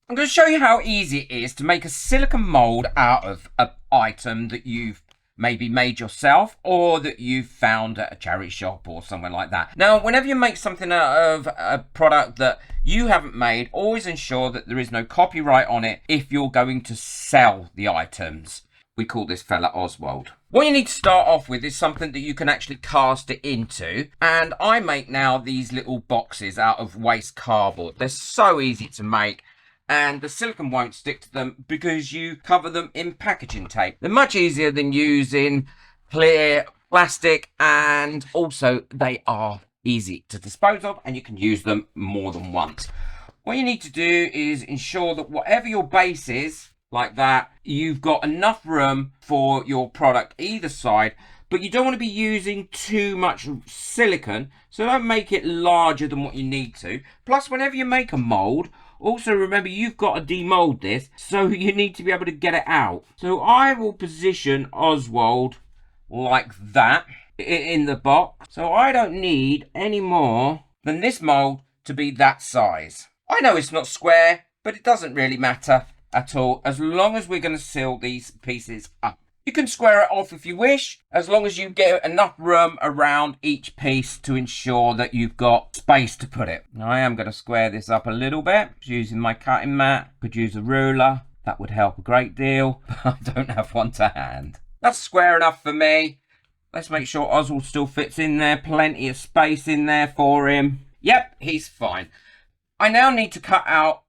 I'm going to show you how easy it is to make a silicone mold out of an item that you've maybe made yourself or that you've found at a charity shop or somewhere like that. Now, whenever you make something out of a product that you haven't made, always ensure that there is no copyright on it if you're going to sell the items. We call this fella Oswald. What you need to start off with is something that you can actually cast it into. And I make now these little boxes out of waste cardboard. They're so easy to make. And the silicone won't stick to them because you cover them in packaging tape. They're much easier than using clear plastic, and also they are easy to dispose of and you can use them more than once. What you need to do is ensure that whatever your base is, like that, you've got enough room for your product either side, but you don't want to be using too much silicone, so don't make it larger than what you need to. Plus, whenever you make a mold, also remember you've got to demold this, so you need to be able to get it out. So I will position Oswald like that in the box, so I don't need any more than this mold to be that size. I know it's not square, but it doesn't really matter at all, as long as we're going to seal these pieces up. You can square it off if you wish, as long as you get enough room around each piece to ensure that you've got space to put it. Now I am going to square this up a little bit using my cutting mat. Could use a ruler, that would help a great deal, but I don't have one to hand. That's square enough for me. Let's make sure Oswald still fits in there, plenty of space in there for him. Yep, he's fine. I now need to cut out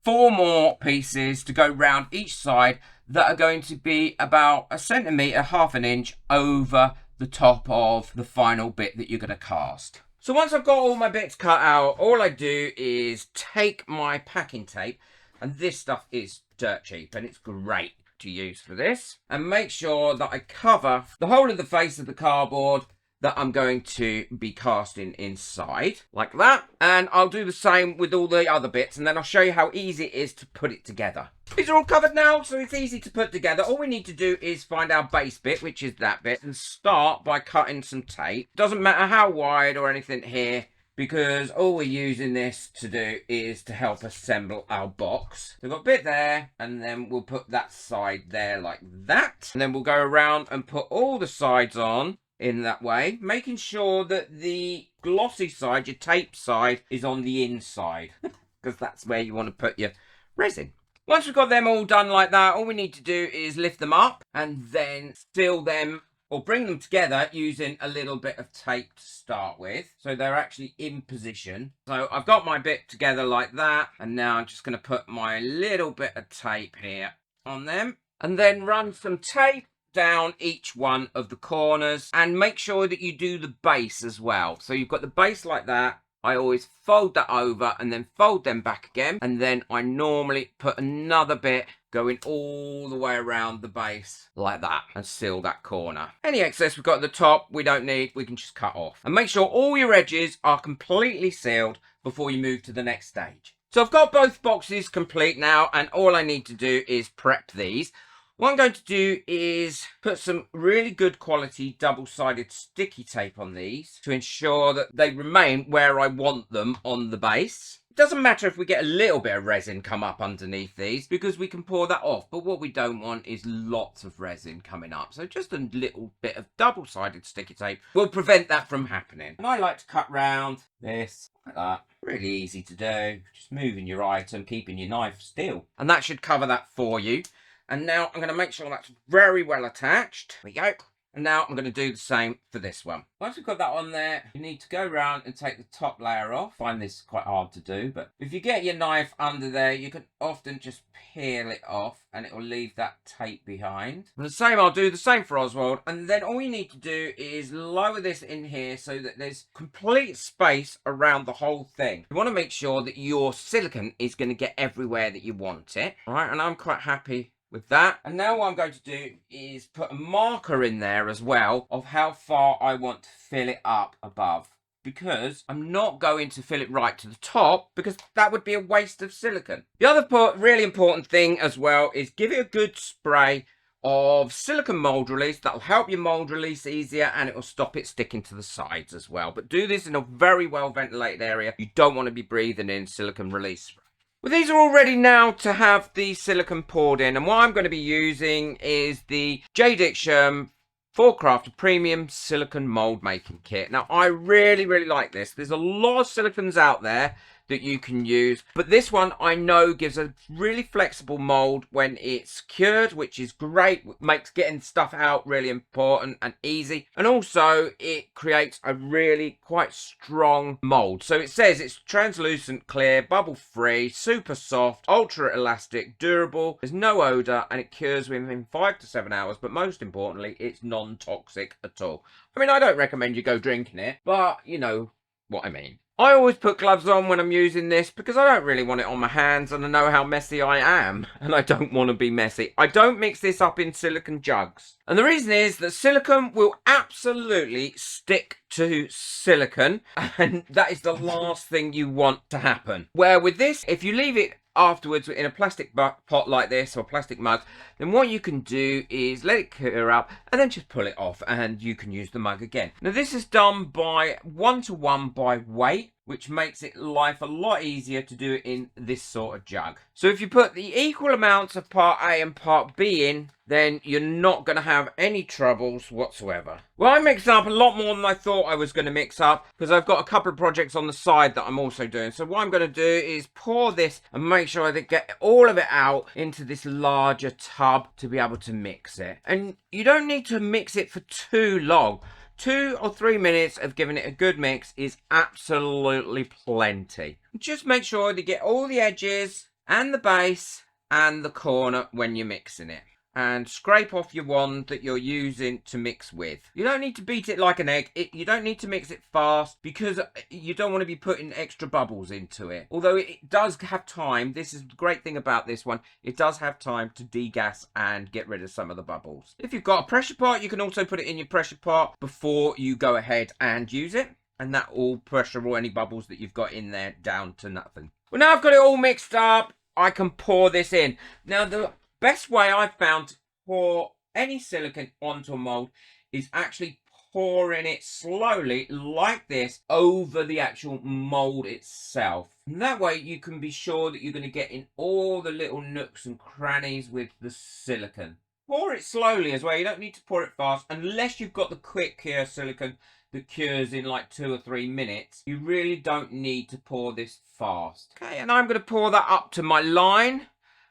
4 more pieces to go round each side that are going to be about a centimetre, half an inch over the top of the final bit that you're going to cast. So once I've got all my bits cut out, all I do is take my packing tape, and this stuff is dirt cheap and it's great to use for this, and make sure that I cover the whole of the face of the cardboard that I'm going to be casting inside, like that. And I'll do the same with all the other bits, and then I'll show you how easy it is to put it together. These are all covered now, so it's easy to put together. All we need to do is find our base bit, which is that bit, and start by cutting some tape. Doesn't matter how wide or anything here, because all we're using this to do is to help assemble our box. We've got a bit there, and then we'll put that side there like that. And then we'll go around and put all the sides on in that way, making sure that the glossy side, your tape side, is on the inside, because that's where you want to put your resin. Once we've got them all done like that, all we need to do is lift them up and then seal them or bring them together using a little bit of tape to start with, so they're actually in position. So I've got my bit together like that, and now I'm just going to put my little bit of tape here on them, and then run some tape down each one of the corners, and make sure that you do the base as well. So you've got the base like that. I always fold that over and then fold them back again, and then I normally put another bit going all the way around the base like that and seal that corner. Any excess we've got at the top we don't need, we can just cut off. And make sure all your edges are completely sealed before you move to the next stage. So I've got both boxes complete now, and all I need to do is prep these. What I'm going to do is put some really good quality double-sided sticky tape on these to ensure that they remain where I want them on the base. It doesn't matter if we get a little bit of resin come up underneath these, because we can pour that off. But what we don't want is lots of resin coming up. So just a little bit of double-sided sticky tape will prevent that from happening. And I like to cut round this like that. Really easy to do. Just moving your item, keeping your knife still. And that should cover that for you. And now I'm going to make sure that's very well attached. There we go. And now I'm going to do the same for this one. Once we've got that on there, you need to go around and take the top layer off. I find this quite hard to do, but if you get your knife under there, you can often just peel it off and it will leave that tape behind. And I'll do the same for Oswald. And then all you need to do is lower this in here so that there's complete space around the whole thing. You want to make sure that your silicone is going to get everywhere that you want it. All right, and I'm quite happy with that. And now what I'm going to do is put a marker in there as well of how far I want to fill it up above, because I'm not going to fill it right to the top, because that would be a waste of silicone. The other really important thing as well is give it a good spray of silicone mold release. That'll help your mold release easier, and it will stop it sticking to the sides as well. But do this in a very well ventilated area. You don't want to be breathing in silicone release. Well, these are all ready now to have the silicone poured in, and what I'm going to be using is the JDiction 4Crafter Premium Silicone Mold Making Kit. Now, I really like this. There's a lot of silicones out there that you can use, but this one I know gives a really flexible mold when it's cured, which is great. Makes getting stuff out really important and easy, and also it creates a really quite strong mold. So it says it's translucent, clear, bubble free, super soft, ultra elastic, durable, there's no odor, and it cures within 5 to 7 hours, but most importantly it's non-toxic at all. I mean, I don't recommend you go drinking it, but you know what I mean. I always put gloves on when I'm using this because I don't really want it on my hands, and I know how messy I am, and I don't want to be messy. I don't mix this up in silicone jugs. And the reason is that silicone will absolutely stick to silicone, and that is the last thing you want to happen. Where with this, if you leave it afterwards in a plastic pot like this or plastic mug, then what you can do is let it cure up and then just pull it off and you can use the mug again. Now this is done by 1-to-1 by weight, which makes it life a lot easier to do it in this sort of jug. So if you put the equal amounts of part A and part B in, then you're not going to have any troubles whatsoever. Well, I mixed up a lot more than I thought I was going to mix up because I've got a couple of projects on the side that I'm also doing. So what I'm going to do is pour this and make sure I get all of it out into this larger tub to be able to mix it. And you don't need to mix it for too long. 2 or 3 minutes of giving it a good mix is absolutely plenty. Just make sure to get all the edges and the base and the corner when you're mixing it. And scrape off your wand that you're using to mix with. You don't need to beat it like an egg. You don't need to mix it fast because you don't want to be putting extra bubbles into it. Although it does have time. This is the great thing about this one. It does have time to degas and get rid of some of the bubbles. If you've got a pressure pot, you can also put it in your pressure pot before you go ahead and use it. And that will pressure all any bubbles that you've got in there down to nothing. Well, now I've got it all mixed up, I can pour this in. Now, the best way I've found to pour any silicone onto a mold is actually pouring it slowly like this over the actual mold itself. And that way you can be sure that you're going to get in all the little nooks and crannies with the silicone. Pour it slowly as well. You don't need to pour it fast unless you've got the quick cure silicone that cures in like 2 or 3 minutes. You really don't need to pour this fast. Okay, and I'm going to pour that up to my line.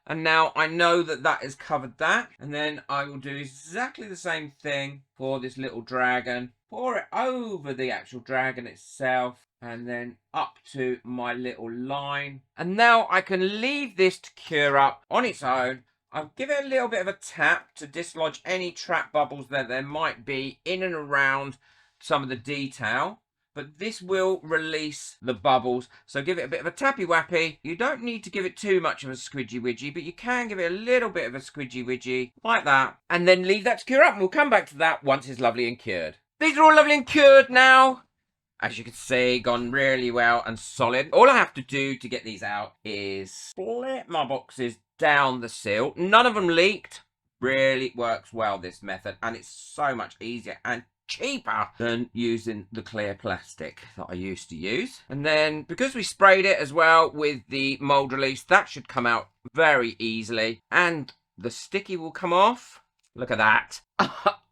And now I know that that has covered that. And then I will do exactly the same thing for this little dragon. Pour it over the actual dragon itself. And then up to my little line. And now I can leave this to cure up on its own. I'll give it a little bit of a tap to dislodge any trap bubbles that there might be in and around some of the detail. But this will release the bubbles. So give it a bit of a tappy wappy. You don't need to give it too much of a squidgy widgy, but you can give it a little bit of a squidgy widgy like that. And then leave that to cure up. And we'll come back to that once it's lovely and cured. These are all lovely and cured now. As you can see, gone really well and solid. All I have to do to get these out is split my boxes down the sill. None of them leaked. Really works well, this method. And it's so much easier and cheaper than using the clear plastic that I used to use. And then because we sprayed it as well with the mold release, that should come out very easily and the sticky will come off. Look at that.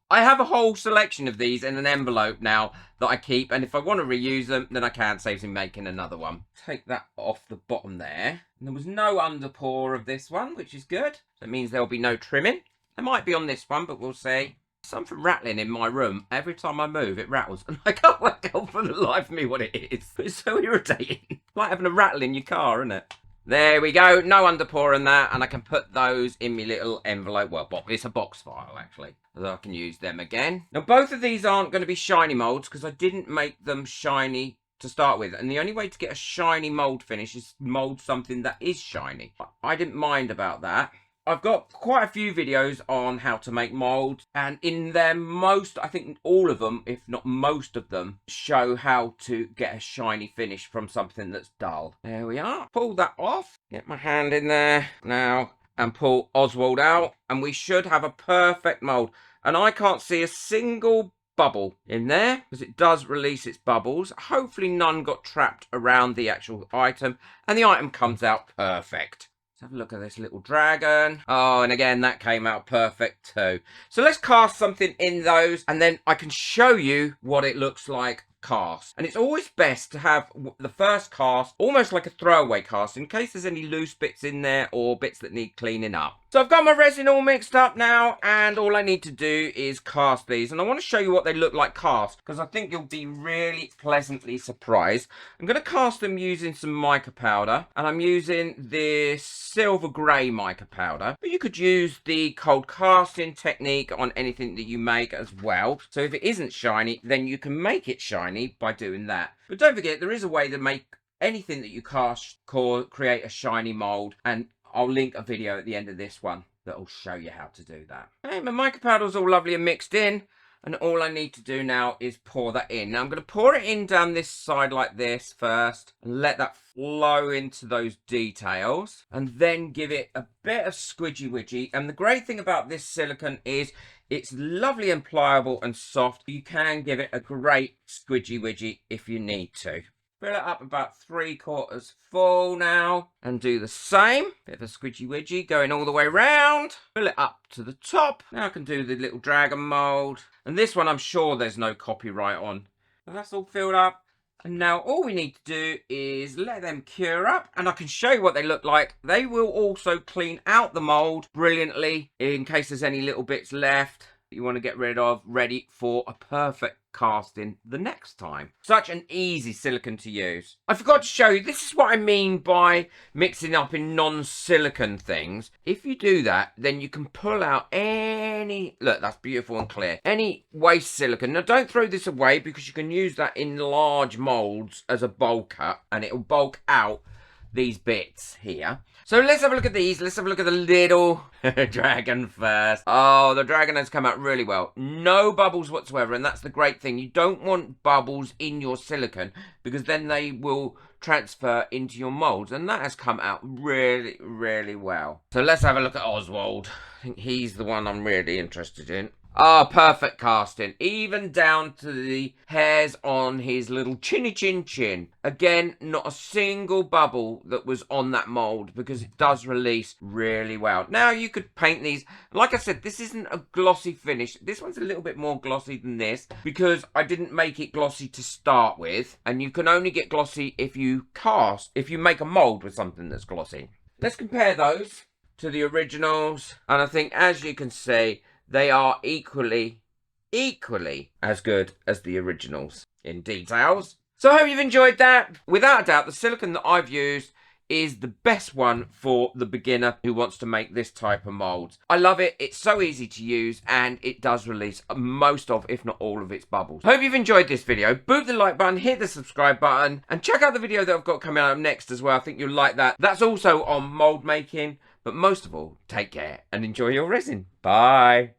I have a whole selection of these in an envelope now that I keep, and if I want to reuse them then I can, saves me making another one. Take that off the bottom there. And there was no underpour of this one, which is good. That means there'll be no trimming. There might be on this one, but we'll see. Something rattling in my room. Every time I move, it rattles. And I can't work out for the life of me what it is. It's so irritating. Like having a rattle in your car, isn't it? There we go. No underpour in that. And I can put those in my little envelope. Well, it's a box file, actually. So I can use them again. Now, both of these aren't going to be shiny molds because I didn't make them shiny to start with. And the only way to get a shiny mold finish is mold something that is shiny. I didn't mind about that. I've got quite a few videos on how to make molds, and in them, I think all of them, if not most of them, show how to get a shiny finish from something that's dull. There we are. Pull that off. Get my hand in there now and pull Oswald out, and we should have a perfect mold. And I can't see a single bubble in there, because it does release its bubbles. Hopefully none got trapped around the actual item, and the item comes out perfect. Let's have a look at this little dragon. Oh, and again, that came out perfect too. So let's cast something in those, and then I can show you what it looks like cast. And it's always best to have the first cast almost like a throwaway cast in case there's any loose bits in there or bits that need cleaning up. So I've got my resin all mixed up now, and all I need to do is cast these, and I want to show you what they look like cast because I think you'll be really pleasantly surprised. I'm going to cast them using some mica powder, and I'm using this silver grey mica powder, but you could use the cold casting technique on anything that you make as well. So if it isn't shiny, then you can make it shiny by doing that. But don't forget, there is a way to make anything that you cast create a shiny mold, and I'll link a video at the end of this one that will show you how to do that. Okay, my mica powder's all lovely and mixed in, and all I need to do now is pour that in. Now I'm going to pour it in down this side like this first, and let that flow into those details, and then give it a bit of squidgy widgy. And the great thing about this silicone is it's lovely and pliable and soft. You can give it a great squidgy widgy if you need to. Fill it up about 3/4 full now, and do the same. Bit of a squidgy widgy going all the way round. Fill it up to the top. Now I can do the little dragon mold. And this one I'm sure there's no copyright on. But that's all filled up. And now all we need to do is let them cure up, and I can show you what they look like. They will also clean out the mold brilliantly in case there's any little bits left that you want to get rid of, ready for a perfect casting the next time. Such an easy silicone to use. I forgot to show you, this is what I mean by mixing up in non-silicone things. If you do that, then you can pull out any, look, that's beautiful and clear, any waste silicone. Now don't throw this away because you can use that in large molds as a bulk cut, and it will bulk out these bits here. So let's have a look at these. Let's have a look at the little dragon first. Oh, the dragon has come out really well. No bubbles whatsoever, and that's the great thing. You don't want bubbles in your silicone because then they will transfer into your molds, and that has come out really, really well. So let's have a look at Oswald. I think he's the one I'm really interested in. Ah, perfect casting. Even down to the hairs on his little chinny chin chin. Again, not a single bubble that was on that mold because it does release really well. Now, you could paint these. Like I said, this isn't a glossy finish. This one's a little bit more glossy than this because I didn't make it glossy to start with. And you can only get glossy if you make a mold with something that's glossy. Let's compare those to the originals. And I think, as you can see, they are equally as good as the originals in details. So I hope you've enjoyed that. Without a doubt, the silicone that I've used is the best one for the beginner who wants to make this type of molds. I love it. It's so easy to use, and it does release most of, if not all of, its bubbles. Hope you've enjoyed this video. Boot the like button, hit the subscribe button, and check out the video that I've got coming out next as well. I think you'll like that. That's also on mold making. But most of all, take care and enjoy your resin. Bye.